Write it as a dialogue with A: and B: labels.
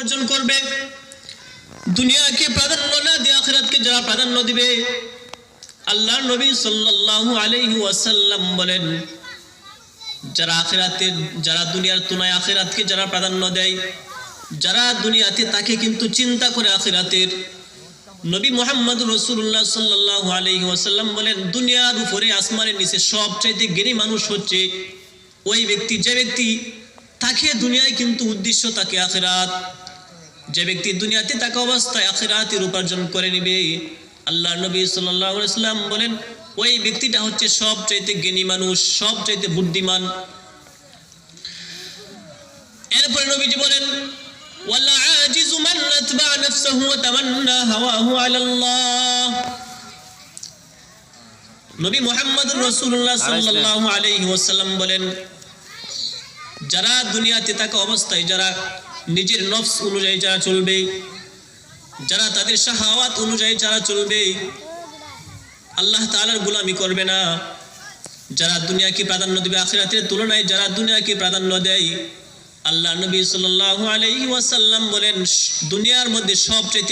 A: উপার্জন করবে, দুনিয়াকে প্রাধান্য না দিয়ে আখিরাতকে যারা প্রাধান্য দিবে, আল্লাহর নবী সাল্লাল্লাহু আলাইহি ওয়াসাল্লাম বলেন, যারা দুনিয়ার তুলনায় আখিরাতকে যারা প্রাধান্য দেয়, যারা দুনিয়াতে তাকে কিন্তু চিন্তা করে আখিরাতের, নবী মুহাম্মদ রাসূলুল্লাহ সাল্লাল্লাহু আলাইহি ওয়াসাল্লাম বলেন, দুনিয়ার উপরে আসমানের নিচে সবচাইতে জ্ঞানী মানুষ হচ্ছে ওই ব্যক্তি, যে ব্যক্তি তাকে দুনিয়ায় কিন্তু উদ্দেশ্য তাকে আখিরাত, যে ব্যক্তি দুনিয়াতে থাকা অবস্থায় আখিরাতের উপার্জন করে নেবে। আল্লাহর নবী সাল্লাল্লাহু আলাইহি ওয়াসাল্লাম বলেন, ওই ব্যক্তিটা হচ্ছে সবচাইতে জ্ঞানী মানুষ, সবচাইতে বুদ্ধিমান। এরপরে নবীজি বলেন, ওয়ালা আজিজু মান আতবা নাফসাহু ওয়া তামান্না হাওয়াহু আলাল্লাহ। নবী মুহাম্মদ রাসূলুল্লাহ সাল্লাল্লাহু আলাইহি ওয়াসাল্লাম বলেন, যারা দুনিয়াতে থাকা অবস্থায় যারা নিজের নফস অনুযায়ী যারা চলবে, যারা তাদের শাহাওয়াত অনুযায়ী যারা চলবে, আল্লাহ তাআলার গোলামি করবে না, যারা দুনিয়াকে প্রাধান্য দেবে আখিরাতের তুলনায় যারা দুনিয়াকে প্রাধান্য দেয়, আল্লাহ নবী সাল্লাল্লাহু আলাইহি ওয়াসাল্লাম বলেন, দুনিয়ার মধ্যে সবচেয়ে